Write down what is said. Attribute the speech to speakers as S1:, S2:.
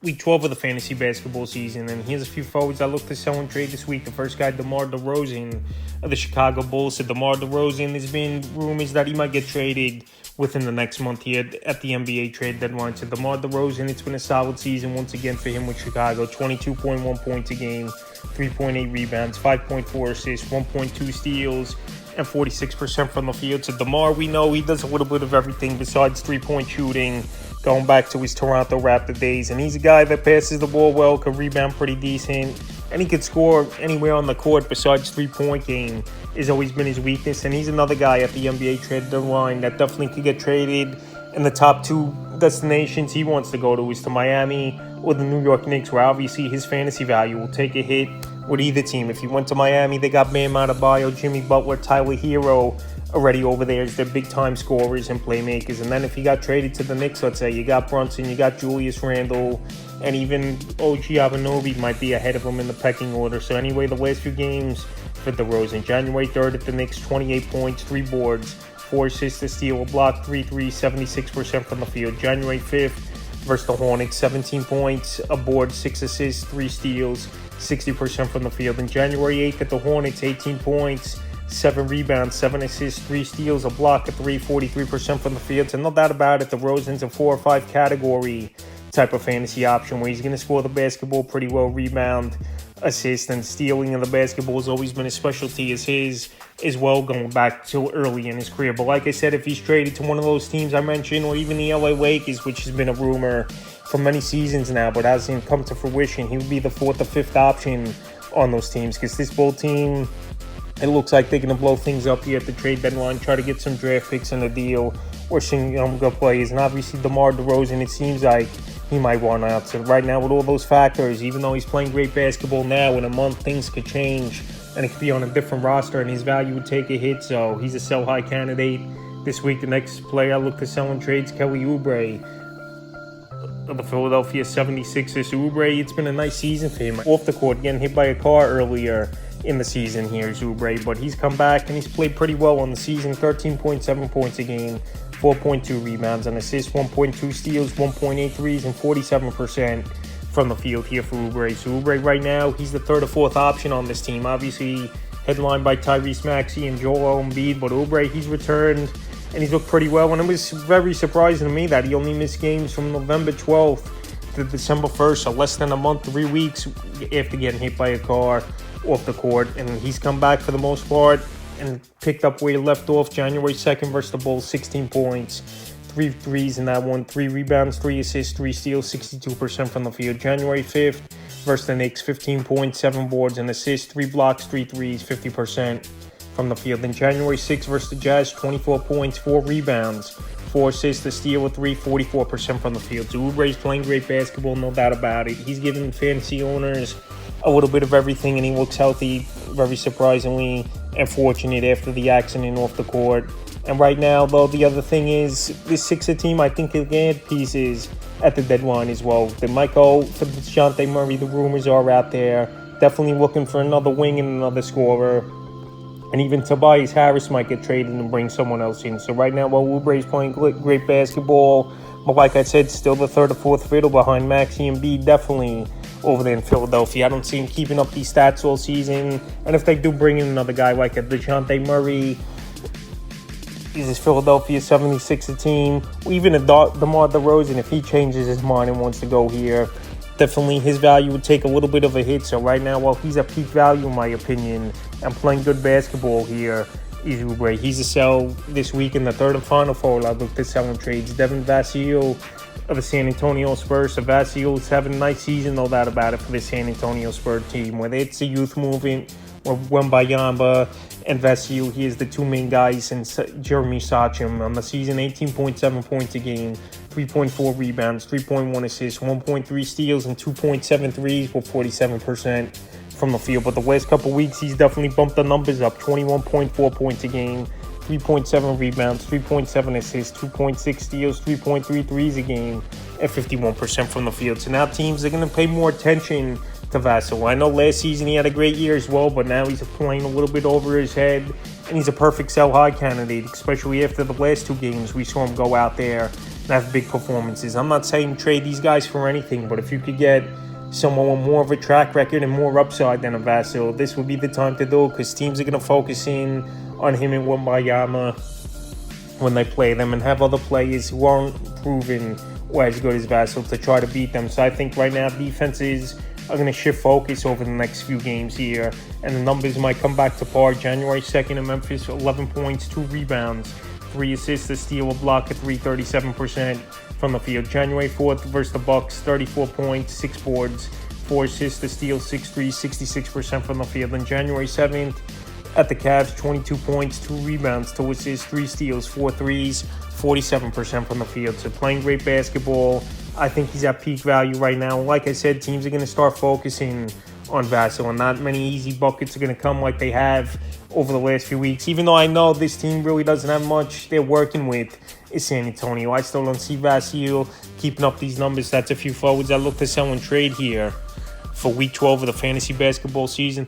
S1: week 12 of the fantasy basketball season, and here's a few forwards I look to sell and trade this week. The first guy, DeMar DeRozan of the Chicago Bulls. So DeMar DeRozan, there's been rumors that he might get traded within the next month here at the NBA trade deadline. So DeMar DeRozan, it's been a solid season once again for him with Chicago. 22.1 points a game, 3.8 rebounds, 5.4 assists, 1.2 steals, and 46% from the field. So DeMar, we know he does a little bit of everything besides three-point shooting, going back to his Toronto Raptor days. And he's a guy that passes the ball well, can rebound pretty decent, and he could score anywhere on the court besides three-point game has always been his weakness. And he's another guy at the NBA trade deadline that definitely could get traded. In the top two destinations he wants to go to is to Miami or the New York Knicks, where obviously his fantasy value will take a hit with either team. If he went to Miami, they got Bam Adebayo, Jimmy Butler, Tyler Hero already over there as their big-time scorers and playmakers. And then if he got traded to the Knicks, let's say, you got Brunson, you got Julius Randle, and even OG Anunoby might be ahead of him in the pecking order. So anyway, the last few games for DeRozan. January 3rd at the Knicks, 28 points, 3 boards, 4 assists, a steal, a block, 3 threes, 76% from the field. January 5th versus the Hornets, 17 points, a board, 6 assists, 3 steals, 60% from the field. And January 8th at the Hornets, 18 points, 7 rebounds, 7 assists, 3 steals, a block, a 3, 43% from the field. So no doubt about it, DeRozan's a 4 or 5 category type of fantasy option where he's going to score the basketball pretty well, rebound, assist, and stealing of the basketball has always been a specialty as his as well, going back to early in his career. But like I said, if he's traded to one of those teams I mentioned, or even the LA Lakers, which has been a rumor for many seasons now but hasn't come to fruition, he would be the 4th or 5th option on those teams, because this Bull team, it looks like they're going to blow things up here at the trade deadline, try to get some draft picks in a deal or some good players. And obviously DeMar DeRozan, it seems like he might run out. So right now with all those factors, even though he's playing great basketball now, in a month things could change and it could be on a different roster and his value would take a hit. So he's a sell-high candidate this week. The next player I look to sell in trades, Kelly Oubre of the Philadelphia 76ers. Oubre, it's been a nice season for him. Off the court, getting hit by a car earlier in the season here is Oubre, but he's come back and he's played pretty well on the season. 13.7 points a game, 4.2 rebounds, and assists, 1.2 steals, 1.8 threes, and 47% from the field here for Oubre. So Oubre right now, he's the 3rd or 4th option on this team. Obviously headlined by Tyrese Maxey and Joel Embiid, but Oubre, he's returned and he's looked pretty well. And it was very surprising to me that he only missed games from November 12th to December 1st, so less than a month, 3 weeks after getting hit by a car off the court. And he's come back for the most part and picked up where he left off. January 2nd versus the Bulls, 16 points, 3 threes in that one, 3 rebounds, 3 assists, 3 steals, 62% from the field. January 5th versus the Knicks, 15 points, 7 boards, and assists, 3 blocks, 3 threes, 50% from the field. Then January 6th versus the Jazz, 24 points, 4 rebounds, 4 assists, a steal, a 3, 44% from the field. So Oubre's playing great basketball, no doubt about it. He's giving fantasy owners a little bit of everything, and he looks healthy, very surprisingly, and fortunate after the accident off the court. And right now, though, the other thing is, this Sixer team, I think they can add pieces at the deadline as well. They might go for DeJounte Murray. The rumors are out there. Definitely looking for another wing and another scorer. And even Tobias Harris might get traded and bring someone else in. So right now, while Oubre is playing great basketball, but like I said, still the 3rd or 4th fiddle behind Maxey and Embiid, definitely over there in Philadelphia. I don't see him keeping up these stats all season. And if they do bring in another guy like a DeJounte Murray, is this Philadelphia 76er team, or even a DeMar DeRozan, if he changes his mind and wants to go here, definitely his value would take a little bit of a hit. So right now, while he's at peak value, in my opinion, and playing good basketball here, is Oubre. He's a sell this week in the 3rd and final forward. I looked at selling trades. Devin Vassell of the San Antonio Spurs. So Vassell's having a nice season, no doubt about it, for the San Antonio Spurs team. Whether it's a youth movement or Wembanyama and Vassell, he is the 2 main guys, and Jeremy Sochan on the season, 18.7 points a game, 3.4 rebounds, 3.1 assists, 1.3 steals, and 2.7 threes with 47% from the field. But the last couple weeks, he's definitely bumped the numbers up. 21.4 points a game, 3.7 rebounds, 3.7 assists, 2.6 steals, 3.3 threes a game, and 51% from the field. So now teams are going to pay more attention to Vassell. I know last season he had a great year as well, but now he's playing a little bit over his head, and he's a perfect sell-high candidate, especially after the last 2 games we saw him go out there and have big performances. I'm not saying trade these guys for anything, but if you could get someone with more of a track record and more upside than a Vasil, this would be the time to do it, because teams are going to focus in on him and Wembanyama when they play them, and have other players who aren't proven or as good as Vasil to try to beat them. So I think right now defenses are going to shift focus over the next few games here, and the numbers might come back to par. January 2nd in Memphis, 11 points, 2 rebounds, 3 assists, a steal, a block at 37% from the field. January 4th versus the Bucks, 34 points, 6 boards, 4 assists, a steal, 6 threes, 66% from the field. And January 7th at the Cavs, 22 points, 2 rebounds, 2 assists, 3 steals, 4 threes, 47% from the field. So playing great basketball. I think he's at peak value right now. Like I said, teams are going to start focusing on Vasil, and not many easy buckets are going to come like they have over the last few weeks. Even though I know this team really doesn't have much they're working with is San Antonio, I still don't see Vasil keeping up these numbers. That's a few forwards I look to sell and trade here for Week 12 of the fantasy basketball season.